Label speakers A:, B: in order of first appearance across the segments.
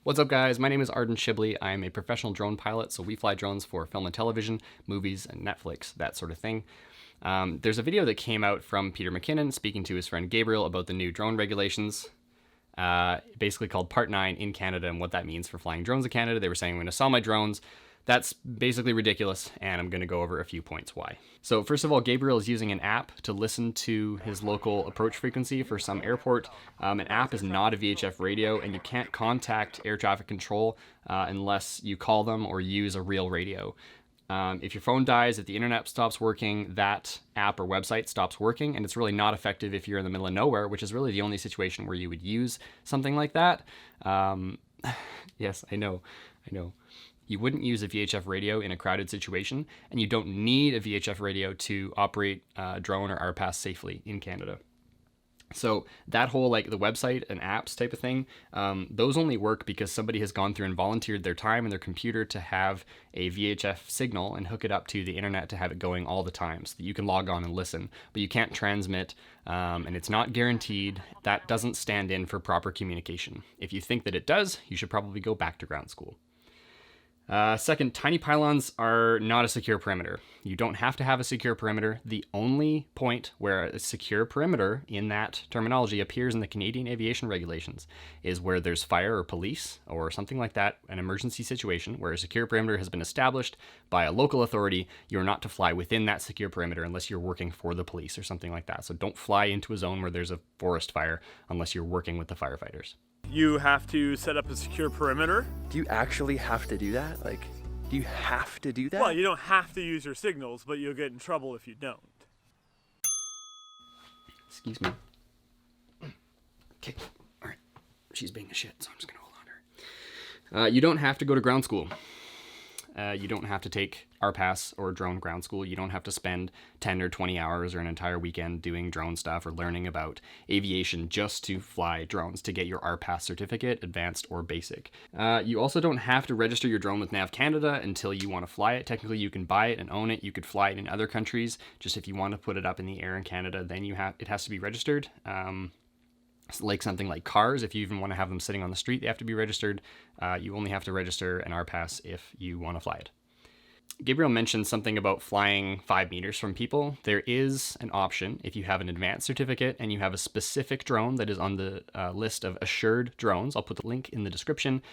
A: What's up, guys? My name is Arden Shibley. I'm a professional drone pilot, so we fly drones for film and television, movies, and Netflix, that sort of thing. There's a video that came out from Peter McKinnon speaking to his friend Gabriel about the new drone regulations, basically called Part 9 in Canada and what that means for flying drones in Canada. They were saying, I'm going to sell my drones. That's basically ridiculous, and I'm going to go over a few points why. So first of all, Gabriel is using an app to listen to his local approach frequency for some airport. An app is not a VHF radio, and you can't contact air traffic control unless you call them or use a real radio. If your phone dies, if the internet stops working, that app or website stops working, and it's really not effective if you're in the middle of nowhere, which is really the only situation where you would use something like that. Yes, I know. You wouldn't use a VHF radio in a crowded situation, and you don't need a VHF radio to operate a drone or RPAS safely in Canada. So that whole the website and apps type of thing, those only work because somebody has gone through and volunteered their time and their computer to have a VHF signal and hook it up to the internet to have it going all the time so that you can log on and listen. But you can't transmit, and it's not guaranteed. That doesn't stand in for proper communication. If you think that it does, you should probably go back to ground school. Second, tiny pylons are not a secure perimeter. You don't have to have a secure perimeter. The only point where a secure perimeter in that terminology appears in the Canadian aviation regulations is where there's fire or police or something like that, an emergency situation where a secure perimeter has been established by a local authority. You're not to fly within that secure perimeter unless you're working for the police or something like that. So don't fly into a zone where there's a forest fire unless you're working with the firefighters.
B: You have to set up a secure perimeter.
C: Do you actually have to do that? Do you have to do that?
B: Well, you don't have to use your signals, but you'll get in trouble if you don't.
A: Excuse me. Okay, all right. She's being a shit, so I'm just gonna hold on to her. You don't have to go to ground school. You don't have to take RPAS or drone ground school. You don't have to spend 10 or 20 hours or an entire weekend doing drone stuff or learning about aviation just to fly drones to get your RPAS certificate, advanced or basic. You also don't have to register your drone with Nav Canada until you want to fly it. Technically, you can buy it and own it. You could fly it in other countries. Just if you want to put it up in the air in Canada, then it has to be registered. Like something like cars, if you even want to have them sitting on the street, they have to be registered. You only have to register an RPAS if you want to fly it. Gabriel mentioned something about flying 5 meters from people. There is an option if you have an advanced certificate and you have a specific drone that is on the list of assured drones. I'll put the link in the description.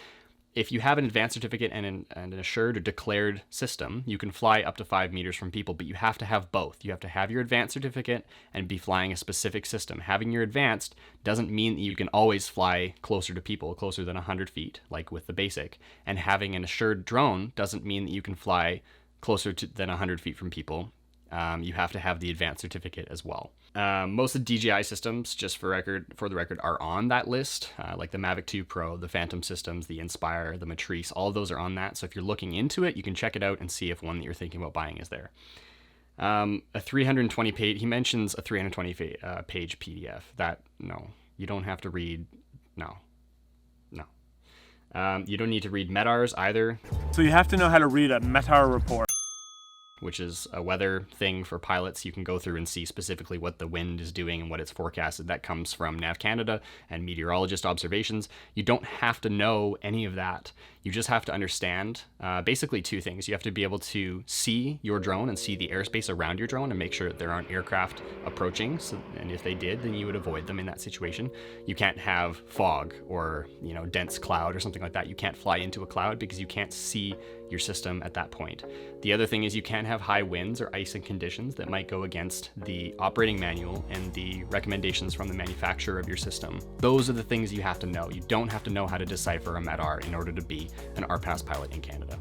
A: If you have an advanced certificate and an assured or declared system, you can fly up to 5 meters from people, but you have to have both. You have to have your advanced certificate and be flying a specific system. Having your advanced doesn't mean that you can always fly closer to people, closer than 100 feet, like with the basic. And having an assured drone doesn't mean that you can fly closer than 100 feet from people. You have to have the advanced certificate as well. Most of the DJI systems, just for the record, are on that list, like the Mavic 2 Pro, the Phantom systems, the Inspire, the Metis, all of those are on that. So if you're looking into it, you can check it out and see if one that you're thinking about buying is there. A 320 page, he mentions a 320 page PDF. No, you don't have to read, no. You don't need to read METARs either.
B: So you have to know how to read a METAR report,
A: which is a weather thing for pilots. You can go through and see specifically what the wind is doing and what it's forecasted. That comes from Nav Canada and meteorologist observations. You don't have to know any of that. You just have to understand basically 2 things. You have to be able to see your drone and see the airspace around your drone and make sure that there aren't aircraft approaching. And if they did, then you would avoid them in that situation. You can't have fog or dense cloud or something like that. You can't fly into a cloud because you can't see your system at that point. The other thing is you can't have high winds or icing conditions that might go against the operating manual and the recommendations from the manufacturer of your system. Those are the things you have to know. You don't have to know how to decipher a METAR in order to be an RPAS pilot in Canada.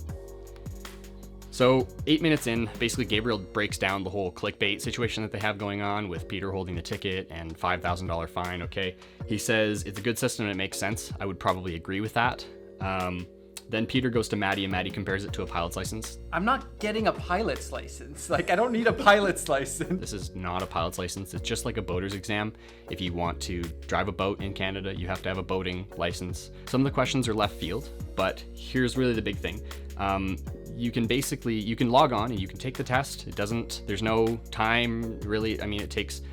A: So 8 minutes in, basically Gabriel breaks down the whole Clickbait situation that they have going on with Peter holding the ticket and $5,000 fine. Okay, he says it's a good system and it makes sense. I would probably agree with that. Then Peter goes to Maddie and Maddie compares it to a pilot's license.
D: I'm not getting a pilot's license. I don't need a pilot's license.
A: This is not a pilot's license. It's just like a boater's exam. If you want to drive a boat in Canada, you have to have a boating license. Some of the questions are left field. but here's really the big thing. You can log on and you can take the test. There's no time really. I mean,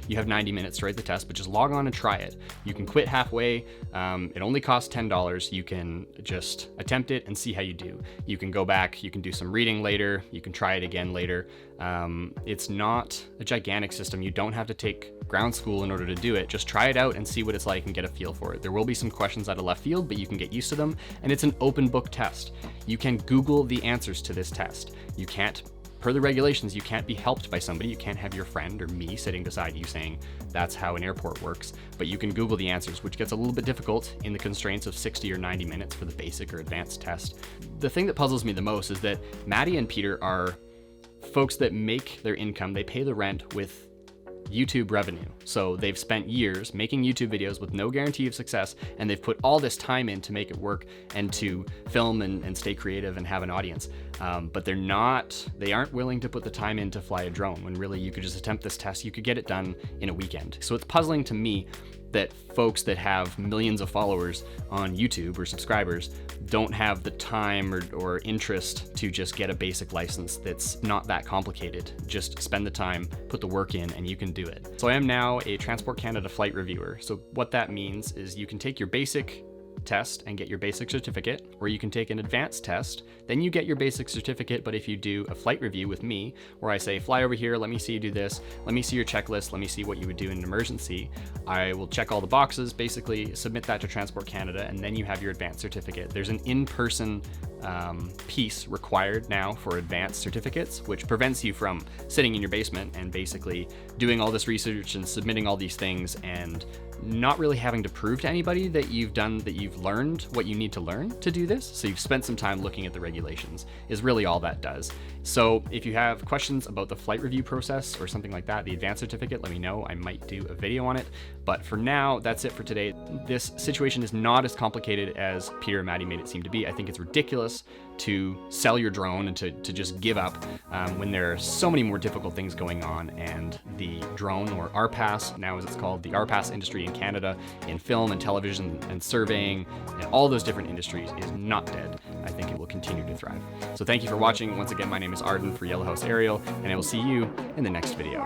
A: you have 90 minutes to write the test, but just log on and try it. You can quit halfway. It only costs $10. You can just attempt it and see how you do. You can go back, you can do some reading later, you can try it again later. It's not a gigantic system. You don't have to take ground school in order to do it. Just try it out and see what it's like and get a feel for it. There will be some questions out of left field, but you can get used to them, and it's an open book test. You can Google the answers to this test. You can't, per the regulations, you can't be helped by somebody. You can't have your friend or me sitting beside you saying that's how an airport works, but you can Google the answers, which gets a little bit difficult in the constraints of 60 or 90 minutes for the basic or advanced test. The thing that puzzles me the most is that Maddie and Peter are folks that make their income, they pay the rent with YouTube revenue. So they've spent years making YouTube videos with no guarantee of success, and they've put all this time in to make it work and to film and stay creative and have an audience. But they aren't willing to put the time in to fly a drone, when really you could just attempt this test, you could get it done in a weekend. So it's puzzling to me that folks that have millions of followers on YouTube or subscribers don't have the time or interest to just get a basic license that's not that complicated. Just spend the time, put the work in, and you can do it. So I am now a Transport Canada flight reviewer. So what that means is you can take your basic test and get your basic certificate, or you can take an advanced test, then you get your basic certificate. But if you do a flight review with me, where I say, fly over here, let me see you do this, let me see your checklist, let me see what you would do in an emergency, I will check all the boxes, basically submit that to Transport Canada, and then you have your advanced certificate. There's an in-person piece required now for advanced certificates, which prevents you from sitting in your basement and basically doing all this research and submitting all these things and not really having to prove to anybody that you've learned what you need to learn to do this. So you've spent some time looking at the regulations is really all that does. So if you have questions about the flight review process or something like that, the advanced certificate, let me know. I might do a video on it. But for now, that's it for today. This situation is not as complicated as Peter and Maddie made it seem to be. I think it's ridiculous to sell your drone and to just give up when there are so many more difficult things going on, and the drone, or RPAS now as it's called, the RPAS industry in Canada, in film and television and surveying and all those different industries, is not dead. I think it will continue to thrive. So thank you for watching. Once again, my name is Arden for Yellow House Aerial, and I will see you in the next video.